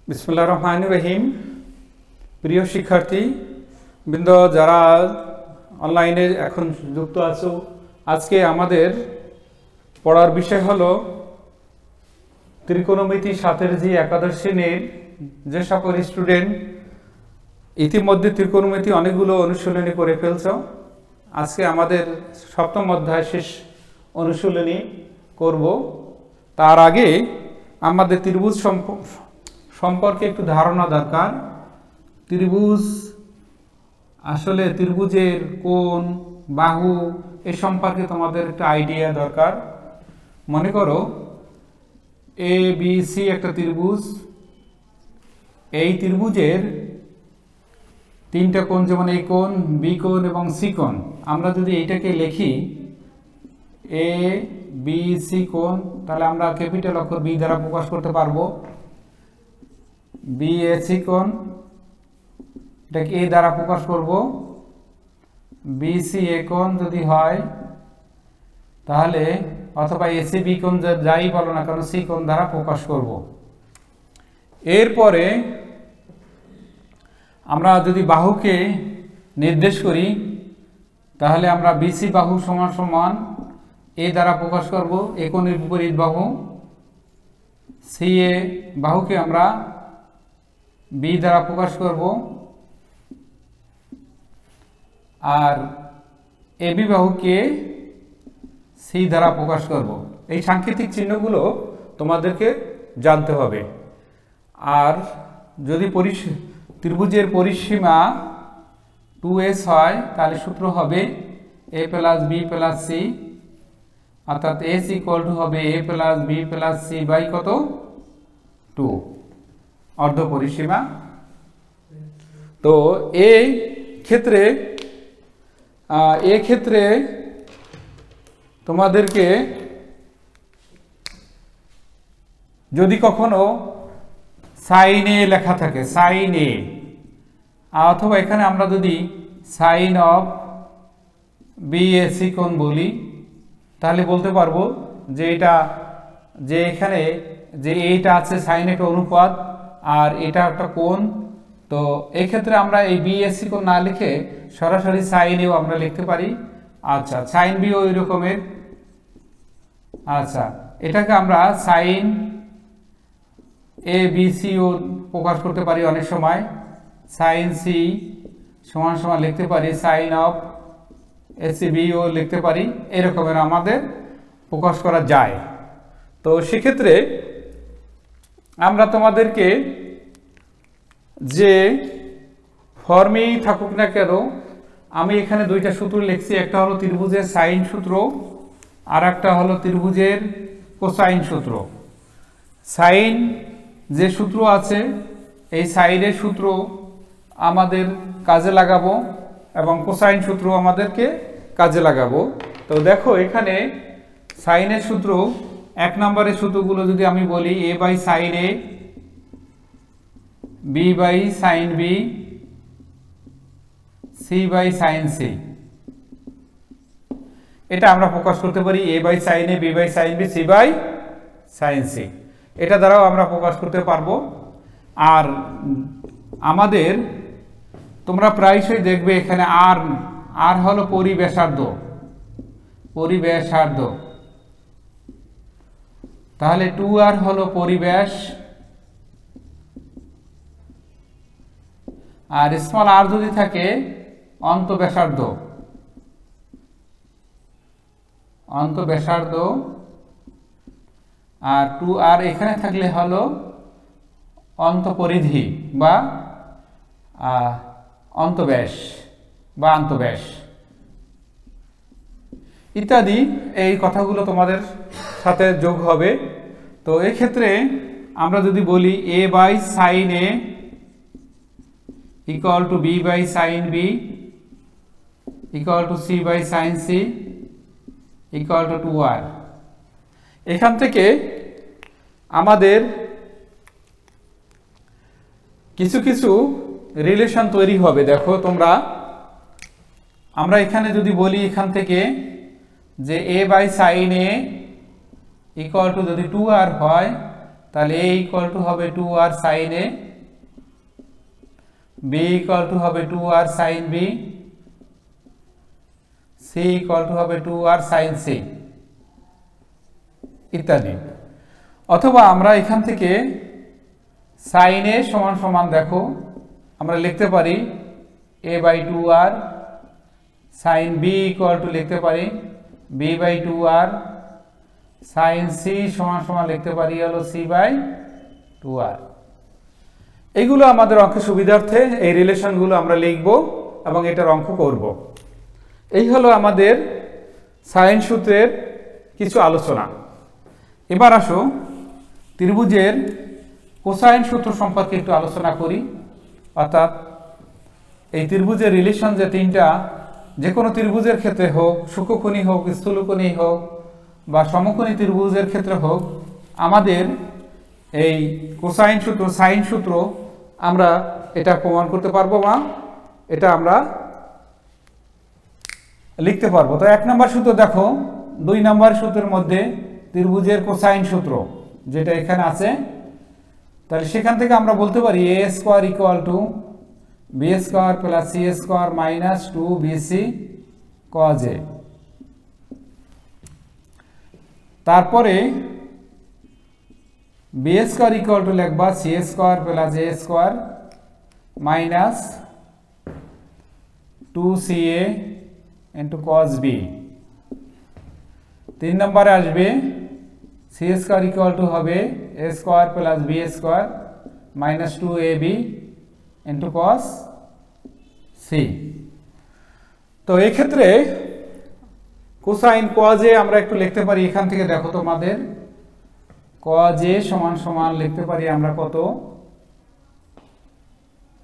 বিসমিল্লাহির রহমানির রহিম। প্রিয় শিক্ষার্থী বৃন্দ যারা অনলাইনে এখন যুক্ত আছো, আজকে আমাদের পড়ার বিষয় হলো ত্রিকোণমিতি 7-এর যে একাদশ শ্রেণীর যে সকল স্টুডেন্ট ইতিমধ্যে ত্রিকোণমিতি অনেকগুলো অনুশীলনী করে ফেলছ, আজকে আমাদের সপ্তম অধ্যায় শেষ অনুশীলনী করব। তার আগে আমাদের ত্রিভুজ সম্পর্কে একটু ধারণা দরকার। ত্রিভুজ আসলে ত্রিভুজের কোণ, বাহু এ সম্পর্কে তোমাদের একটা আইডিয়া দরকার। মনে করো এ বি সি একটা ত্রিভুজ, এই ত্রিভুজের তিনটা কোণ, যেমন এই কোণ, বি কোণ এবং সি কোণ। আমরা যদি এইটাকে লিখি এ বি সি কোণ, তাহলে আমরা ক্যাপিটাল অক্ষর বি দ্বারা প্রকাশ করতে পারবো। বি এ সি কোণ, এটাকে এ দ্বারা প্রকাশ করব। বি সি এ কোণ যদি হয় তাহলে, অথবা এসি বি কোণ যাই বলো না কেন, সি কোণ দ্বারা প্রকাশ করব। এরপরে আমরা যদি বাহুকে নির্দেশ করি তাহলে আমরা বিসি বাহু সমান সমান এ দ্বারা প্রকাশ করব, এ কোণের বিপরীত বাহু। সি এ বাহুকে আমরা বি দ্বারা প্রকাশ করব, আর এ বি বাহুকে সি দ্বারা প্রকাশ করব। এই সাংকেতিক চিহ্নগুলো তোমাদেরকে জানতে হবে। আর যদি ত্রিভুজের পরিসীমা 2s হয় তাহলে সূত্র হবে a plus B plus C, অর্থাৎ s ইকুয়াল টু হবে a plus B plus C by কত 2, অর্ধ পরিসীমা। তো এই ক্ষেত্রে তোমাদেরকে যদি কখনো সাইন এ লেখা থাকে, সাইন এ, অথবা এখানে আমরা যদি sine of B A C কোণ বলি, তাহলে বলতে পারবো যে এটা, যে এখানে যে এইটা আছে সাইন একটা অনুপাত আর এটা একটা কোণ। তো এই ক্ষেত্রে আমরা এই বি এ সি কোণ না লিখে সরাসরি সাইন এও আমরা লিখতে পারি। আচ্ছা, সাইন বি ওই রকমের। আচ্ছা, এটাকে আমরা সাইন এ বি সি ও প্রকাশ করতে পারি অনেক সময়। সাইন সি সমান সমান লিখতে পারি সাইন অফ এসি বি ও লিখতে পারি। এরকমের আমাদের প্রকাশ করা যায়। তো সেক্ষেত্রে আমরা তোমাদেরকে যে ফর্মেই থাকুক না কেন, আমি এখানে দুইটা সূত্র লিখছি। একটা হলো ত্রিভুজের সাইন সূত্র, আর একটা হলো ত্রিভুজের কোসাইন সূত্র। সাইন যে সূত্র আছে, এই সাইনের সূত্র আমাদের কাজে লাগাবো এবং কোসাইন সূত্র আমাদেরকে কাজে লাগাবো। তো দেখো এখানে সাইনের সূত্র, 1 নম্বরের সূত্রগুলো যদি আমি বলি, A by sine A, B by sine B, C by sine C. এটা আমরা প্রকাশ করতে পারি A by sine A, B by sine B, C by sine C. এটা দ্বারাও আমরা প্রকাশ করতে পারবো। আর আমাদের তোমরা প্রায়শই দেখবে এখানে আর হলো পরিব্যাসার্ধ, তাহলে 2r হলো পরিব্যাস, আর স্মল আর যদি থাকে অন্তঃব্যাসার্ধ, আর 2r এখানে থাকলে হলো অন্তঃপরিধি বা অন্তঃব্যাস বা আন্তঃব্যাস ইত্যাদি। এই কথাগুলো তোমাদের সাথে যোগ হবে। তো এই ক্ষেত্রে আমরা যদি বলি A by sine A equal to B by sine B equal to C by sine C equal to 2r, এখান থেকে আমাদের কিছু কিছু রিলেশন তৈরি হবে। দেখো তোমরা, আমরা এখানে যদি বলি এখান থেকে যে A by sine A equal to যদি 2r হয়, তাহলে a ইকুয়াল টু হবে 2r sin a, b equal to হবে 2r sin b, c equal to হবে 2r sin c ইত্যাদি। অথবা আমরা এখান থেকে sin a সমান সমান দেখো আমরা লিখতে পারি a by 2r, sin b equal to লিখতে পারি b by 2r, sin c সমান সমান লিখতে পারি হলো c বাই 2r। এইগুলো আমাদের অঙ্কের সুবিধার্থে এই রিলেশনগুলো আমরা লিখব এবং এটার অঙ্ক করব। এই হলো আমাদের সাইন সূত্রের কিছু আলোচনা। এবার আসো ত্রিভুজের কোসাইন সূত্র সম্পর্কে একটু আলোচনা করি। অর্থাৎ এই ত্রিভুজের রিলেশন যে তিনটা, যে কোনো ত্রিভুজের ক্ষেত্রে হোক, সূক্ষ্মকোণী হোক, স্থূলকোণী হোক বা সমকোণী ত্রিভুজের ক্ষেত্রে হোক, আমাদের এই কোসাইন সূত্র, সাইন সূত্র আমরা এটা প্রমাণ করতে পারবো বা এটা আমরা লিখতে পারবো। তো 1 নম্বর সূত্র দেখো, 2 নম্বর সূত্রের মধ্যে ত্রিভুজের কোসাইন সূত্র যেটা এখানে আছে, তাহলে সেখান থেকে আমরা বলতে পারি a square equal to b square plus c square minus 2bc cos a। তারপরে b স্কয়ার ইকুয়াল টু লিখবা c square plus a square minus 2ca into cos b। 3 নম্বরে আসবে c স্কয়ার ইকুয়াল টু হবে a square plus b square minus 2ab into cos c। তো এই ক্ষেত্রে cosine cos a আমরা একটু লিখতে পারি এখান থেকে, দেখো তোমাদের cos a সমান সমান লিখতে পারি আমরা কত,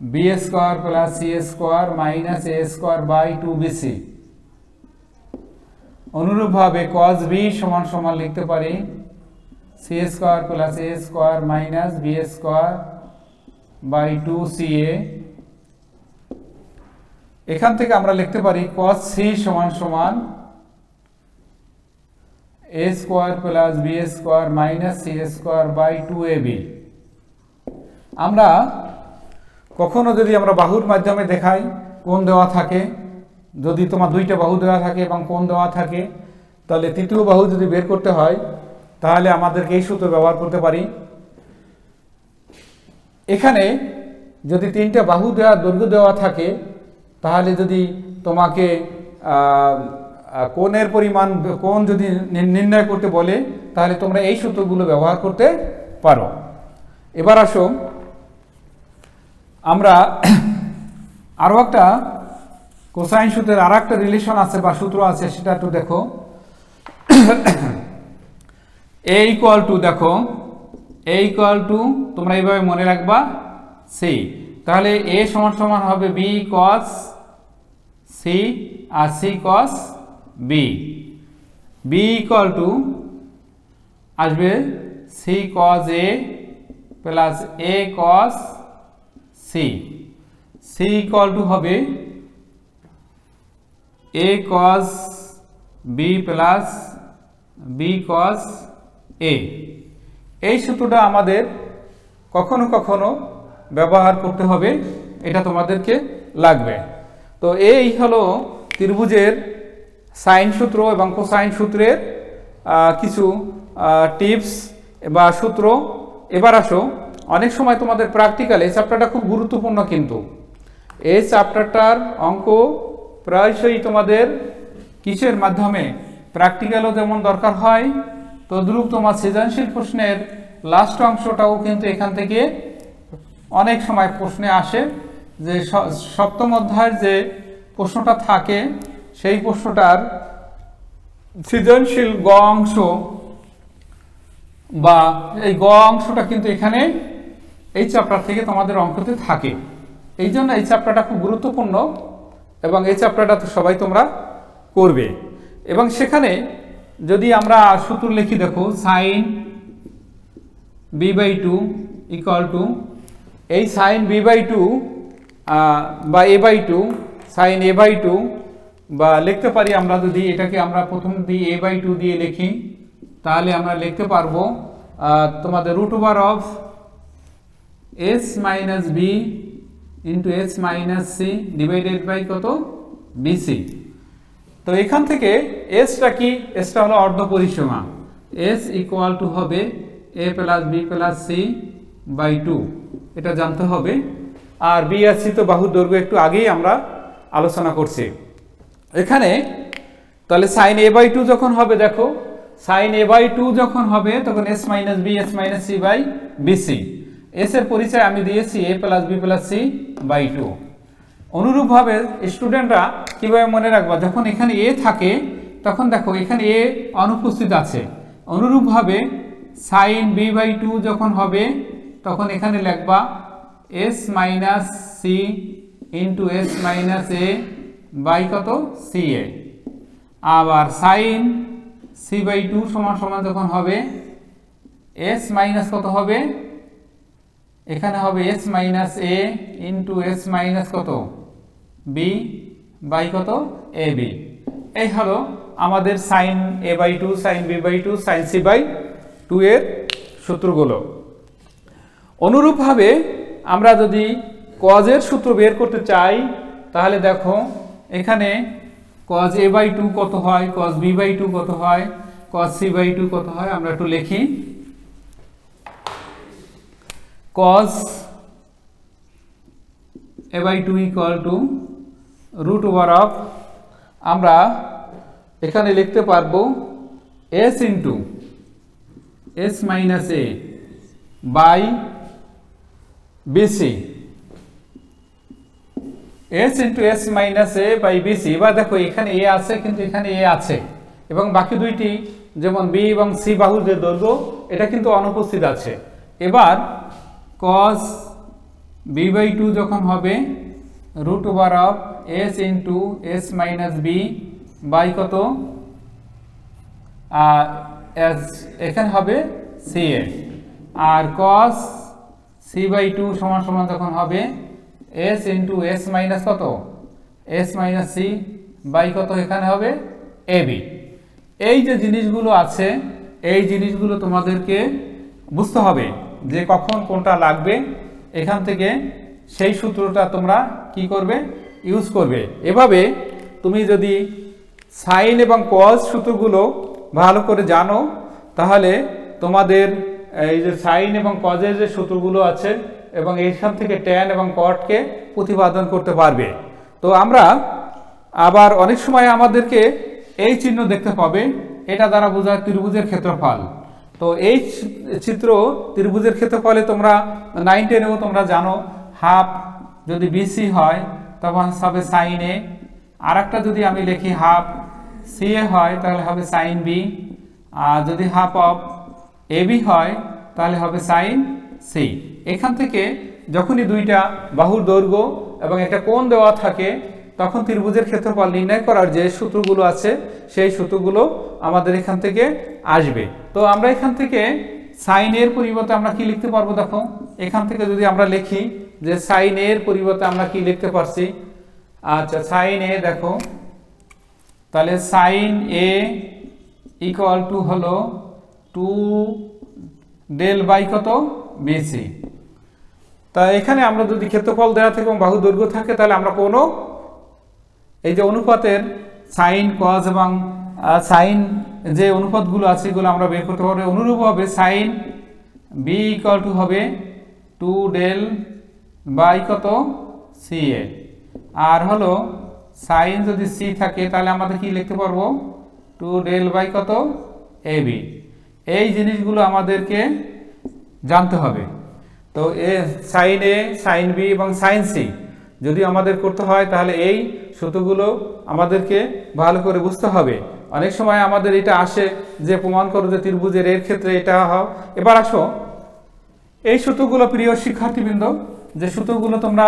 b square plus c square minus a square by 2bc। অনুরূপভাবে cos b সমান সমান লিখতে পারি c square plus a square minus b square by 2ca। এখান থেকে আমরা লিখতে পারি cos c সমান সমান a square plus b square minus c square by 2ab। আমরা কখনো যদি আমরা বাহুর মাধ্যমে দেখাই, কোণ দেওয়া থাকে, যদি তোমার 2টা বাহু দেওয়া থাকে এবং কোণ দেওয়া থাকে, তাহলে তৃতীয় বাহু যদি বের করতে হয় তাহলে আমাদেরকে এই সূত্র ব্যবহার করতে পারি। এখানে যদি 3টা বাহু দেওয়া, দৈর্ঘ্য দেওয়া থাকে, তাহলে যদি তোমাকে কোণের পরিমাণ, কোণ যদি নির্ণয় করতে বলে, তাহলে তোমরা এই সূত্রগুলো ব্যবহার করতে পারো। এবার আসো আমরা আরো একটা কোসাইন সূত্রের আর একটা রিলেশন আছে বা সূত্র আছে, সেটা একটু দেখো। a ইকুয়াল টু, দেখো a ইকুয়াল টু তোমরা এইভাবে মনে রাখবা c। তাহলে a সমান সমান হবে b cos c আর c cos b। b equal to আসবে c cos a plus a cos c। c equal to হবে a cos b plus b cos a। এই সূত্রটা আমাদের কখনো কখনো ব্যবহার করতে হবে, এটা তোমাদেরকে লাগবে। তো এই হলো ত্রিভুজের সাইন সূত্র এবং কোসাইন সূত্রের কিছু টিপস বা সূত্র। এবার আসো, অনেক সময় তোমাদের প্র্যাকটিক্যাল, এই চ্যাপ্টারটা খুব গুরুত্বপূর্ণ, কিন্তু এই চ্যাপ্টারটার অঙ্ক প্রায়শই তোমাদের কিসের মাধ্যমে, প্র্যাকটিক্যালও যেমন দরকার হয়, তদ্রূপ তোমার সৃজনশীল প্রশ্নের লাস্ট অংশটাও কিন্তু এখান থেকে অনেক সময় প্রশ্নে আসে। যে সপ্তম অধ্যায়ের যে প্রশ্নটা থাকে, সেই প্রশ্নটার সৃজনশীল গ অংশ বা এই গ অংশটা কিন্তু এখানে এই চ্যাপ্টার থেকে তোমাদের অঙ্কতে থাকে। এই জন্য এই চ্যাপ্টারটা খুব গুরুত্বপূর্ণ এবং এই চ্যাপ্টারটা তো সবাই তোমরা করবে। এবং সেখানে যদি আমরা সূত্র লিখি, দেখো সাইন b/2 ইকুয়াল টু, এই সাইন b/2 বা a/2, সাইন a/2 বা লিখতে পারি আমরা, যদি এটাকে আমরা প্রথম দিয়ে a/2 দিয়ে লিখি, তাহলে আমরা লিখতে পারবো তোমাদের root over of S minus B into S minus C divided by কত বিসি। তো এখান থেকে এসটা কি, এসটা হলো অর্ধ পরিসীমা, এস ইকুয়াল টু হবে A plus B plus C by 2, এটা জানতে হবে। আর বি আর সি তো বাহুর দৈর্ঘ্য একটু আগেই আমরা আলোচনা করছি। এখানে তাহলে সাইন এ বাই 2 যখন হবে, দেখো সাইন এ বাই 2 যখন হবে তখন S minus B S minus C by BC. S এর পরিচয় আমি দিয়েছি A plus B plus C by 2। অনুরূপভাবে স্টুডেন্টরা কিভাবে মনে রাখবা, যখন এখানে এ থাকে তখন দেখো এখানে এ অনুপস্থিত আছে। অনুরূপভাবে সাইন বি বাই 2 যখন হবে তখন এখানে লিখবা S minus C into S minus A by কত সি এ। আবার সাইন সি বাই 2 সমান সমান যখন হবে এস মাইনাস কত হবে, এখানে হবে S minus A into S minus কত বি বাই কত এ বি। এই হলো আমাদের sine A by 2, sine B by 2, sine C by 2 এর সূত্রগুলো। অনুরূপভাবে আমরা যদি কজের সূত্র বের করতে চাই তাহলে দেখো এখানে কজ এ বাই 2 কত হয়, কজ বি বাই 2 কত হয়, কজ সি বাই 2 কত হয়, আমরা একটু লিখি। cos a by 2 equal to root over of, আমরা এখানে লিখতে পারবো s into s minus a by bc, s into s minus a by bc। এবার দেখো এখানে a আছে কিন্তু এখানে a আছে এবং বাকি দুইটি যেমন b এবং c বাহুর যে দৈর্ঘ্য এটা কিন্তু অনুপস্থিত আছে। এবার cos b by 2 যখন হবে root over of s into s minus B by কত এখানে হবে সি এ। আর cos c by 2 সমান সমান যখন হবে s ইন্টু s মাইনাস কত s মাইনাস সি বাই কত এখানে হবে এ বি। এই যে জিনিসগুলো আছে এই জিনিসগুলো তোমাদেরকে বুঝতে হবে যে কখন কোনটা লাগবে, এখান থেকে সেই সূত্রটা তোমরা কি করবে ইউজ করবে। এভাবে তুমি যদি সাইন এবং কজ সূত্রগুলো ভালো করে জানো তাহলে তোমাদের এই যে সাইন এবং কজের যে সূত্রগুলো আছে এবং এইখান থেকে ট্যান এবং কটকে প্রতিপাদন করতে পারবে। তো আমরা আবার অনেক সময় আমাদেরকে এই চিহ্ন দেখতে পাবে, এটা দ্বারা বোঝায় ত্রিভুজের ক্ষেত্রফল। তো এই চিত্র ত্রিভুজের ক্ষেত্রফলে তোমরা 9 10 তোমরা জানো হাফ যদি বিসি হয় তখন হবে সাইন এ, আর একটা যদি আমি লিখি হাফ সি এ হয় তাহলে হবে সাইন বি, আর যদি হাফ অফ এ বি হয় তাহলে হবে সাইন সি। এখান থেকে যখনই দুইটা বাহুর দৈর্ঘ্য এবং একটা কোণ দেওয়া থাকে তখন ত্রিভুজের ক্ষেত্রফল নির্ণয় করার যে সূত্রগুলো আছে সেই সূত্রগুলো আমাদের এখান থেকে আসবে। তো আমরা এখান থেকে সাইন এর পরিবর্তে আমরা কি লিখতে পারবো, দেখো এখান থেকে যদি আমরা লিখি যে সাইন এর পরিবর্তে আমরা কি লিখতে পারছি, আচ্ছা সাইন এ দেখো তাহলে সাইন এ ইকুয়াল টু হলো 2 ডেল বাই কত বিসি। তা এখানে আমরা যদি ক্ষেত্রফল দেওয়া থাকে এবং বাহু দৈর্ঘ্য থাকে তাহলে আমরা কোনো এই যে অনুপাতের সাইন কজ এবং সাইন যে অনুপাতগুলো আছে এগুলো আমরা বের করতে পারবো। অনুরূপভাবে সাইন বি ইকুয়াল টু হবে 2 ডেল বাই কত সি এ, আর হলো সাইন যদি সি থাকে তাহলে আমাদের কি লিখতে পারবো 2 ডেল বাই কত এ বি। এই জিনিসগুলো আমাদেরকে জানতে হবে। তো সাইন এ, সাইন বি এবং সাইন সি যদি আমাদের করতে হয় তাহলে এই সূত্রগুলো আমাদেরকে ভালো করে বুঝতে হবে। অনেক সময় আমাদের এটা আসে যে প্রমাণ করো যে ত্রিভুজের এর ক্ষেত্রে এটা হয়। এবার আসো এই সূত্রগুলো প্রিয় শিক্ষার্থীবৃন্দ, যে সূত্রগুলো তোমরা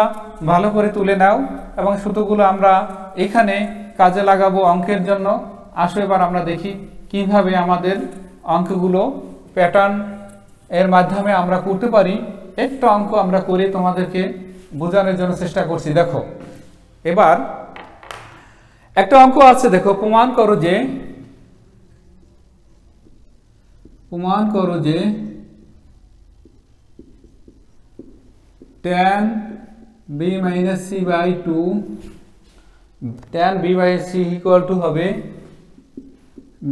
ভালো করে তুলে নাও এবং সূত্রগুলো আমরা এখানে কাজে লাগাবো অঙ্কের জন্য। আসো এবার আমরা দেখি কিভাবে আমাদের অঙ্কগুলো প্যাটার্ন এর মাধ্যমে আমরা করতে পারি। একটা অঙ্ক আমরা করে তোমাদেরকে বোঝানোর জন্য চেষ্টা করছি। দেখো এবার একটা অঙ্ক আছে, দেখো প্রমাণ করো যে tan b minus C by 2, tan b by C equal to হবে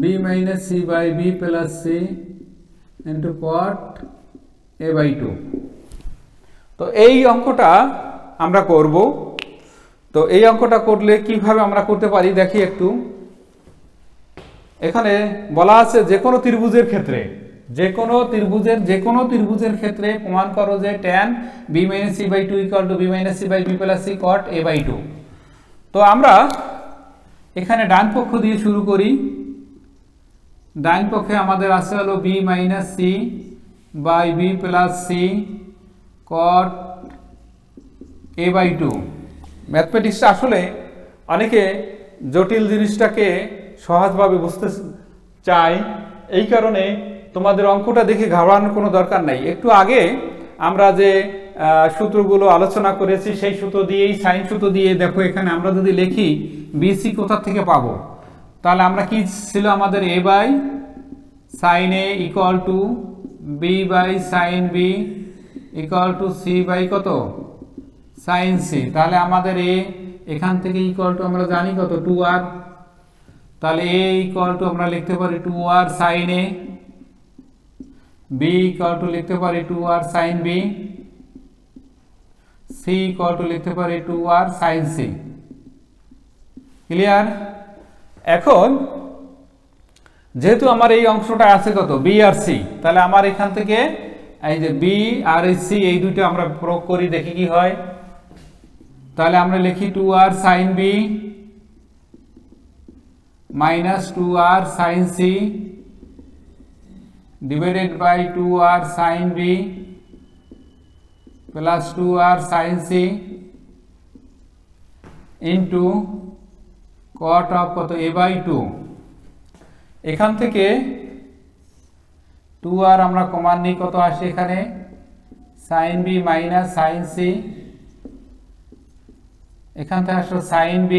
b minus C by b plus C into cot a by 2। তো এই অঙ্কটা আমরা করব। তো এই অঙ্কটা করলে কিভাবে আমরা করতে পারি দেখি একটু। এখানে বলা আছে যে কোনো ত্রিভুজের ক্ষেত্রে যে কোনো ত্রিভুজের ক্ষেত্রে প্রমাণ করো যে tan b minus C by 2 equal to b minus C by b plus C cot a by 2। তো আমরা এখানে ডান পক্ষ দিয়ে শুরু করি। ডান পক্ষে আমাদের আছে হলো b minus C by b plus C cot a by 2। ম্যাথমেটিক্সটা আসলে অনেকে জটিল জিনিসটাকে সহজভাবে বুঝতে চায়, এই কারণে তোমাদের অঙ্কটা দেখে ঘাবড়ানোর কোনো দরকার নাই। একটু আগে আমরা যে সূত্রগুলো আলোচনা করেছি সেই সূত্র দিয়েই, সাইন সূত্র দিয়ে দেখো এখানে আমরা যদি লিখি বিসি কোথা থেকে পাবো, তাহলে আমরা কি ছিল আমাদের a by sine a equal to b by sine b equal to c by কত সাইন c। তাহলে আমাদের a এখান থেকে ইকুয়াল টু আমরা জানি কত 2r, তাহলে a ইকুয়াল টু আমরা লিখতে পারি 2r sine a, b equal to লিখতে পারি 2r sine b, c equal to লিখতে পারি 2r সাইন c। ক্লিয়ার? এখন যেহেতু আমার এই অংশটা আছে কত b আর c, তাহলে আমার এখান থেকে এই যে b আর c এই দুটো আমরা প্রয়োগ করি, দেখি কি হয়। তাহলে আমরা লিখি 2r sine b minus 2r sine c divided by 2r sine b plus 2r sine c into cot of কত a বাই 2। এখান থেকে 2r আমরা কমান নিই, কত আসে এখানে sine b minus sine c, এখান থেকে আসলো sine b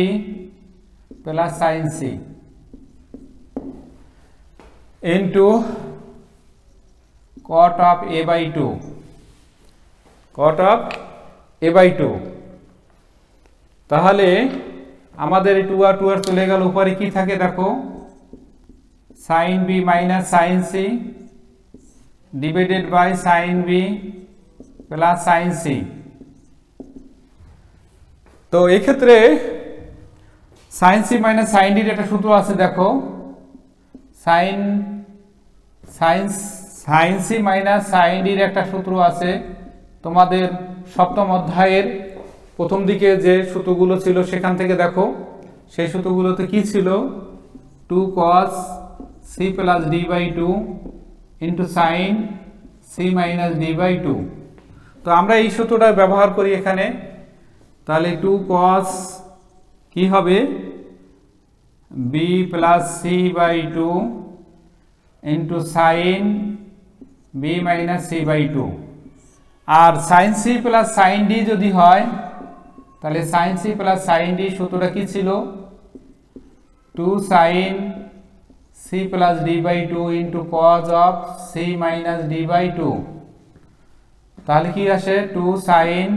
plus sine c into cot of a by 2, cot of a by 2। তাহলে আমাদের 2r চলে গেল, উপরে কি থাকে দেখো sine b minus sine c divided by sine b plus sine c। তো এই ক্ষেত্রে sine c minus sine d এর একটা সূত্র আছে দেখো, sine c minus sine d এর একটা সূত্র আছে তোমাদের সপ্তম অধ্যায়ের প্রথম দিকে যে সূত্রগুলো ছিল সেখান থেকে দেখো। সেই সূত্রগুলোতে কি ছিল 2 cos c plus d by 2 into sine c minus d by 2। তো আমরা এই সূত্রটা ব্যবহার করি এখানে। তাহলে 2 cos কি হবে b plus c by 2 into sine b minus c by 2। আর sine c plus sine d যদি হয় তাহলে sine c plus sine d সূত্রটা কি ছিল 2 sine c plus d by 2 into cos of c minus d by 2। তাহলে কি আসে 2 sine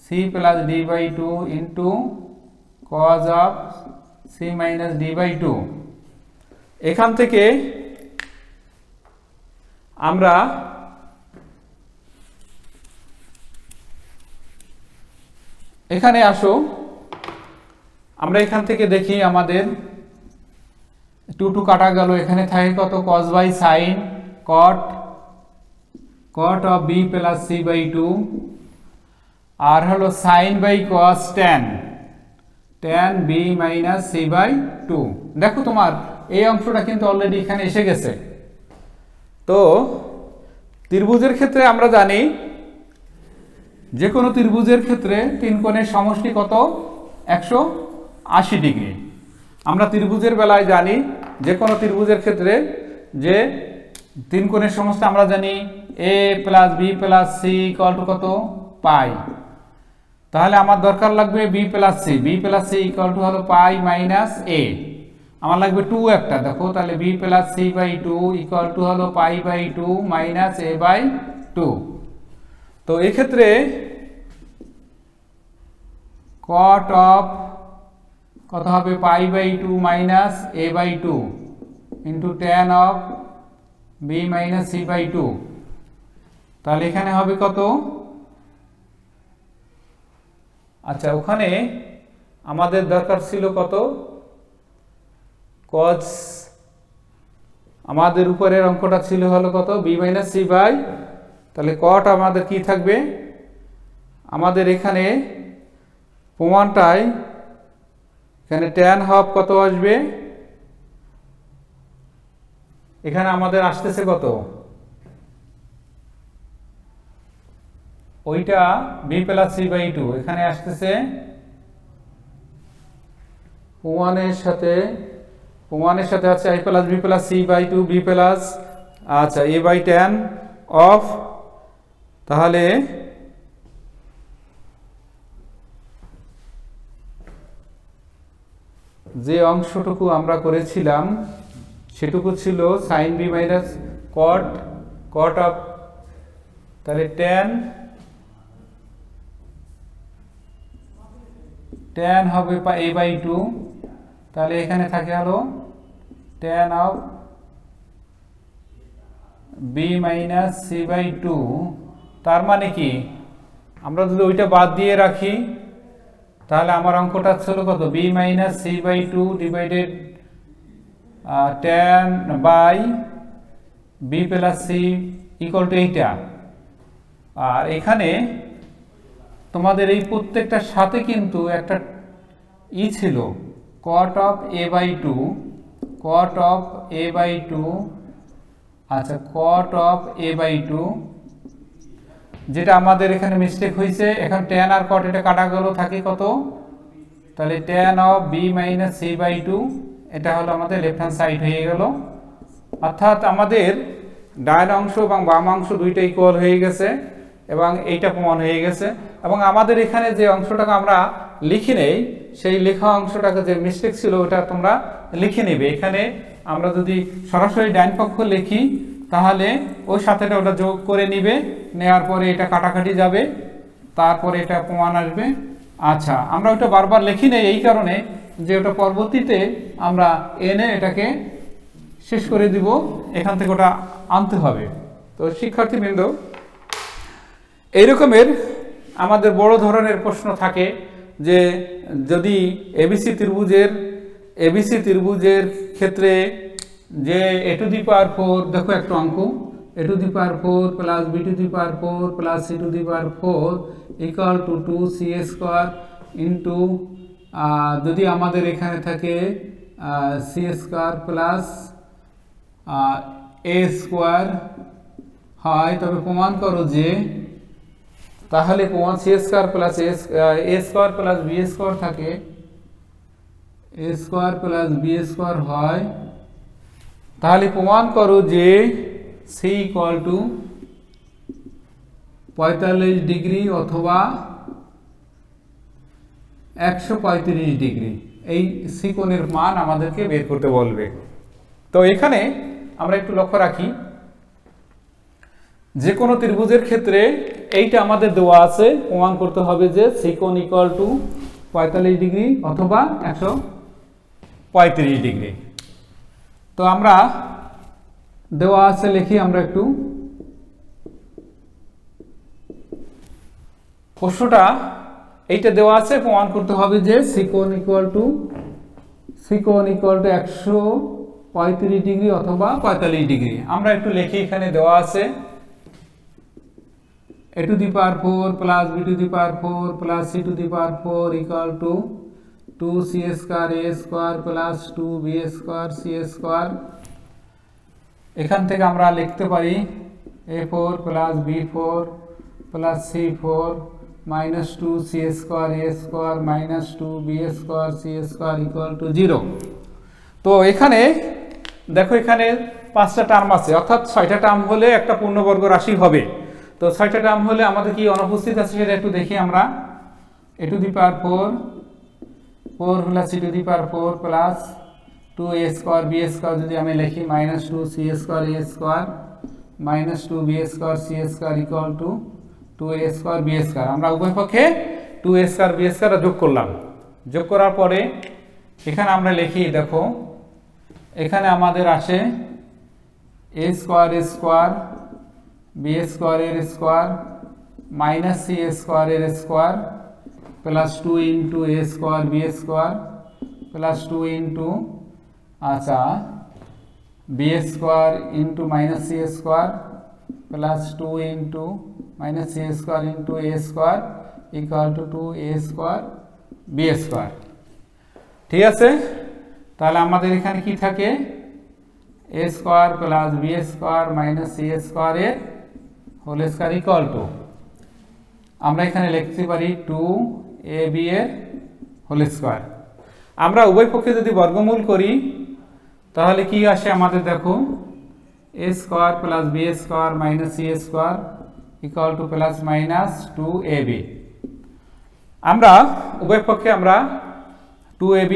c plus d by 2 into cos of c minus d by 2। এখান থেকে আমরা এখানে আসো, আমরা এখান থেকে দেখি আমাদের 2 কাটা গেল, এখানে থাকে কত cos by sine cot of b plus c by 2 আর হলো sine by cos tan b minus c by 2। দেখো তোমার এই অংশটা কিন্তু অলরেডি এখানে এসে গেছে। তো ত্রিভুজের ক্ষেত্রে আমরা জানি যে কোনো ত্রিভুজের ক্ষেত্রে তিন কোণের সমষ্টি কত 180 ডিগ্রি। আমরা ত্রিভুজের বেলায় জানি যে কোনো ত্রিভুজের ক্ষেত্রে যে তিন কোণের সমষ্টি আমরা জানি a plus b plus c equal two কত পাই। তাহলে আমার দরকার লাগবে b plus c equal to হলো পাই মাইনাস a। আমার লাগবে 2 একটা, দেখো তাহলে b plus c by 2 equal to হলো pi by 2 minus a by 2। তো এই ক্ষেত্রে cot অফ কত হবে π/2 minus a/2 into tan of b minus c/2। তাহলে এখানে হবে কত? আচ্ছা, ওখানে আমাদের দরকার ছিল কত? cos, আমাদের উপরের অঙ্কটা ছিল হলো কত? b মাইনাস c বাই, তাহলে cot আমাদের কি থাকবে? আমাদের এখানে প্রমাণটায় এখানে tan হাফ কত আসবে? এখানে আমাদের আসতেছে কত? ওইটা b প্লাস c/2, এখানে আসতেছে প্রমাণের সাথে আছে i plus b plus c/2 b plus আচ্ছা a বাই tan অফ, তাহলে যে অংশটুকু আমরা করেছিলাম সেটুকু ছিল sin b minus cot of, তাহলে tan হবে a/2, তাহলে এখানে থাকে হলো tan of b minus c/2। তার মানে কি, আমরা যদি ওইটা বাদ দিয়ে রাখি তাহলে আমার অঙ্কটা ছিল কত? b minus c/2 divided tan by b plus c equal to এইটা। আর এখানে তোমাদের এই প্রত্যেকটার সাথে কিন্তু একটা ছিল cot অফ a/2, আচ্ছা cot অফ a/2, যেটা আমাদের এখানে মিস্টেক হয়েছে। এখন tan আর cot এটা কাটা গেল, থাকে কত? তাহলে tan of b minus c/2, এটা হলো আমাদের লেফট হ্যান্ড সাইড হয়ে গেল। অর্থাৎ আমাদের ডান অংশ এবং বাম অংশ দুইটা ইকুয়াল হয়ে গেছে এবং এইটা প্রমাণ হয়ে গেছে। এবং আমাদের এখানে যে অংশটাকে আমরা লিখি নেই, সেই লেখা অংশটাকে যে মিস্টেক ছিল ওটা তোমরা লিখে নেবে। এখানে আমরা যদি সরাসরি ডান পক্ষ লিখি তাহলে ওই সাথেটা ওটা যোগ করে নিবে, নেওয়ার পরে এটা কাটাকাটি যাবে, তারপরে এটা প্রমাণ আসবে। আচ্ছা, আমরা ওটা বারবার লিখি নেই এই কারণে যে ওটা পরবর্তীতে আমরা এনে এটাকে শেষ করে দিব, এখান থেকে ওটা আনতে হবে। তো শিক্ষার্থীবৃন্দ, এই রকমের আমাদের বড় ধরনের প্রশ্ন থাকে যে যদি এবিসি ত্রিভুজের ক্ষেত্রে যে a টু দি পাওয়ার 4, দেখো একটা অঙ্ক, a to the power 4 plus b to the power 4 plus c to the power 4 equal to 2c square into, যদি আমাদের এখানে থাকে c square plus a square হয়, তবে প্রমাণ করো যে, তাহলে প্রমাণ c square plus a square plus b square থাকে, a square plus b square হয়, তাহলে প্রমাণ করো যে c ইকুয়াল টু 45 ডিগ্রি অথবা 135 ডিগ্রি। এই c কোণের মান আমাদেরকে বের করতে বলবে। তো এখানে আমরা একটু লক্ষ্য রাখি, যে কোনো ত্রিভুজের ক্ষেত্রে এইটা আমাদের দেওয়া আছে, প্রমাণ করতে হবে যে c কোণ ইকুয়াল টু 45 ডিগ্রি অথবা 135 ডিগ্রি। তো আমরা দেওয়া আছে লিখি, আমরা একটু প্রশ্নটা এইটা দেওয়া আছে, প্রমাণ করতে হবে যে c কোণ ইকুয়াল টু 135 ডিগ্রি অথবা 45 ডিগ্রি। আমরা একটু লিখি, এখানে দেওয়া আছে a to the power 4 plus b to the power 4 plus c to the power 4 equal to 2c square a square plus 2b square c square. এখান থেকে আমরা লিখতে পারি a4 plus b4 plus c4 minus 2c square a square minus 2b square c square equal to 0। তো এখানে দেখো, এখানে 5টা টার্ম আছে, অর্থাৎ 6টা টার্ম হলে একটা পূর্ণবর্গ রাশি হবে। তো 6টা টার্ম হলে আমাদের কি অনুপস্থিত আছে সেটা একটু দেখি আমরা। a to the power 4 plus c to the power 4 plus 2a square b square যদি আমি লিখি minus 2c square a square minus 2b square c square equal to 2a square b square. আমরা উভয় পক্ষে 2a স্কয়ার b স্কয়ার যোগ করলাম। যোগ করার পরে এখানে আমরা লিখি, দেখো এখানে আমাদের আসে a square square b square এর স্কয়ার মাইনাস c স্কয়ার এর square plus 2 into a square b square plus 2 into আচ্ছা b square into minus c square plus 2 into minus c square into a square equal to 2a square b square. ঠিক আছে, তাহলে আমাদের এখানে কি থাকে, a square plus b square minus c square এর whole square equal to, আমরা এখানে লিখতে পারি 2ab এর হোল স্কয়ার। আমরা উভয় পক্ষে যদি বর্গমূল করি তাহলে কি আসে আমাদের, দেখো a square plus b square minus c square equal to plus minus 2ab। আমরা উভয় পক্ষে আমরা 2ab,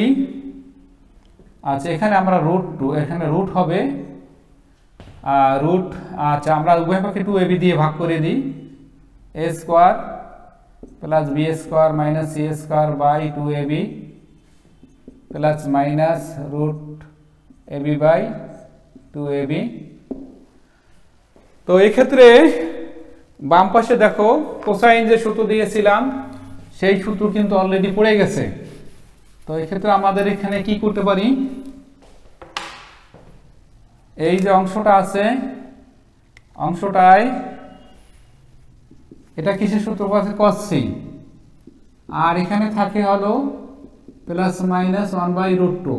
আচ্ছা এখানে আমরা √2, এখানে রুট হবে রুট, আচ্ছা আমরা উভয় পক্ষে 2ab দিয়ে ভাগ করে দিই, a square plus b square minus c square by 2ab plus minus √ab by 2ab। তো এই ক্ষেত্রে বাম পাশে দেখো কোসাইন যে সূত্র দিয়েছিলাম সেই সূত্র কিন্তু অলরেডি পড়ে গেছে। তো এই ক্ষেত্রে আমাদের এখানে কি করতে পারি, এই যে অংশটা আছে অংশটায় এটা কিসের সূত্র আছে, cos c, আর এখানে থাকে হলো প্লাস মাইনাস 1/√2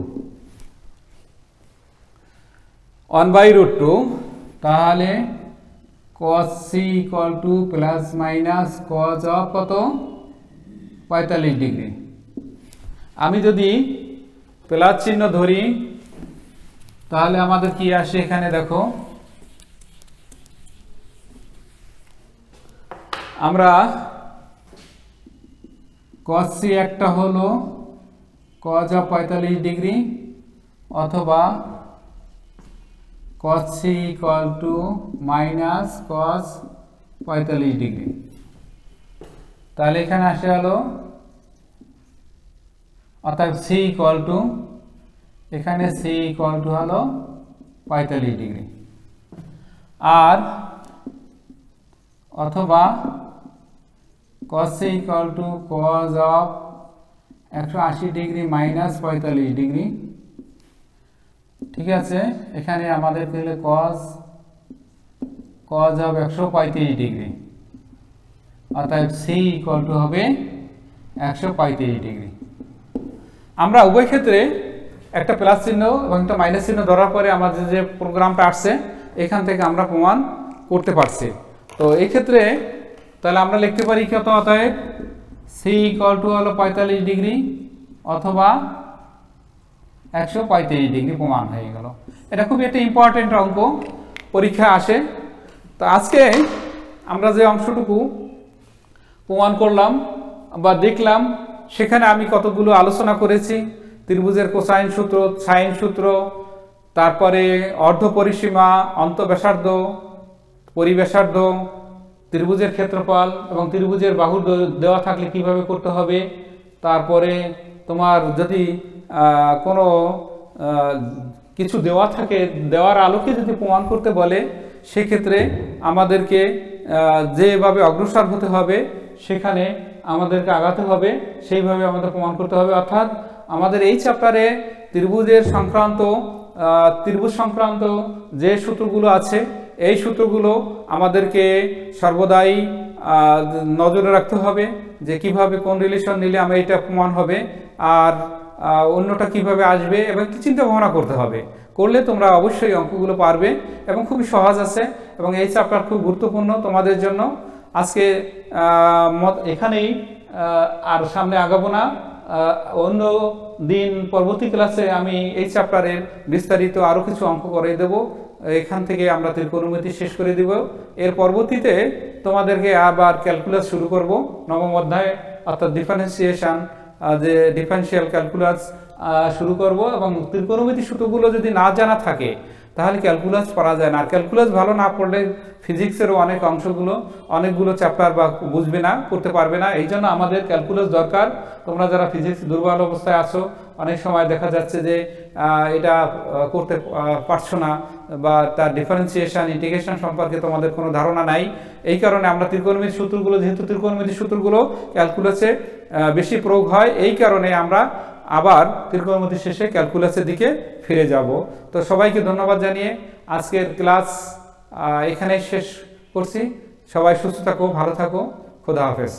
1/√2, তাহলে cos c equal two plus minus cos of কত 45 ডিগ্রি। আমি যদি প্লাস চিহ্ন ধরি তাহলে আমাদের কি আসে, এখানে দেখো আমরা cos c একটা হলো cos অফ 45 ডিগ্রি অথবা cos c equal two minus cos 45 degree. তাহলে এখানে আসে হলো অর্থাৎ c ইকুয়াল টু, এখানে c ইকুয়াল টু হলো 45 ডিগ্রি, আর অথবা cos c equal two cos of 180 degree minus 45 degree. ঠিক আছে, এখানে আমাদের পেলে cos অফ 135 ডিগ্রি, অর্থাৎ c ইকুয়াল টু হবে 135 ডিগ্রি। আমরা উভয় ক্ষেত্রে একটা প্লাস চিহ্ন এবং একটা মাইনাস চিহ্ন ধরার পরে আমাদের যে প্রোগ্রামটা আসছে এখান থেকে আমরা প্রমাণ করতে পারছি। তো এই ক্ষেত্রে তাহলে আমরা লিখতে পারি কত, অতএব c ইকুয়াল টু হলো 45 ডিগ্রি অথবা 135 ডিগ্রি প্রমাণ হয়ে গেল। এটা খুবই একটা ইম্পর্টেন্ট অঙ্ক, পরীক্ষা আসে। তো আজকে আমরা যে অংশটুকু প্রমাণ করলাম বা দেখলাম সেখানে আমি কতগুলো আলোচনা করেছি, ত্রিভুজের কোসাইন সূত্র, সাইন সূত্র, তারপরে অর্ধ পরিসীমা, অন্তঃব্যাসার্ধ, পরিব্যাসার্ধ, ত্রিভুজের ক্ষেত্রফল এবং ত্রিভুজের বাহু দেওয়া থাকলে কিভাবে করতে হবে, তারপরে তোমার যদি কোনো কিছু দেওয়া থাকে, দেওয়ার আলোকে যদি প্রমাণ করতে বলে সেক্ষেত্রে আমাদেরকে যেভাবে অগ্রসর হতে হবে সেখানে আমাদেরকে আগাতে হবে, সেইভাবে আমাদের প্রমাণ করতে হবে। অর্থাৎ আমাদের এই চ্যাপ্টারে ত্রিভুজ সংক্রান্ত যে সূত্রগুলো আছে এই সূত্রগুলো আমাদেরকে সর্বদাই নজরে রাখতে হবে যে কিভাবে কোন রিলেশন নিলে আমরা এটা প্রমাণ হবে আর অন্যটা কিভাবে আসবে এবং চিন্তা ভাবনা করতে হবে। করলে তোমরা অবশ্যই অঙ্কগুলো পারবে এবং খুবই সহজ আছে এবং এই চ্যাপ্টার খুব গুরুত্বপূর্ণ তোমাদের জন্য। আজকে এখানেই আর সামনে আগাবো না, অন্য দিন পরবর্তী ক্লাসে আমি এই চ্যাপ্টারের বিস্তারিত আরও কিছু অঙ্ক করে দেব। এখান থেকে আমরা ত্রিকোণমিতি শেষ করে দিব। এর পরবর্তীতে তোমাদেরকে আবার ক্যালকুলাস শুরু করব, নবম অধ্যায় অর্থাৎ ডিফারেন্সিয়েশন, যে ডিফারেন্সিয়াল ক্যালকুলাস শুরু করব। এবং ত্রিকোণমিতি সূত্রগুলো যদি না জানা থাকে তাহলে ক্যালকুলাস পড়া যায় না। আর ক্যালকুলাস ভালো না পড়লে ফিজিক্সেরও অনেকগুলো চ্যাপ্টার বা বুঝবে না, করতে পারবে না। এই জন্য আমাদের ক্যালকুলাস দরকার। তোমরা যারা ফিজিক্স দুর্বল অবস্থায় আছো, অনেক সময় দেখা যাচ্ছে যে এটা করতে পারছো না, বা তার ডিফারেন্সিয়েশন ইন্টিগ্রেশন সম্পর্কে তোমাদের কোনো ধারণা নাই। এই কারণে আমরা ত্রিকোণমিতির সূত্রগুলো, যেহেতু ত্রিকোণমিতির সূত্রগুলো ক্যালকুলাসে বেশি প্রয়োগ হয়, এই কারণে আমরা আবার ত্রিকোণমিতির শেষে ক্যালকুলাসের দিকে ফিরে যাব। তো সবাইকে ধন্যবাদ জানিয়ে আজকের ক্লাস এখানেই শেষ করছি। সবাই সুস্থ থাকো, ভালো থাকো, খোদা হাফেজ।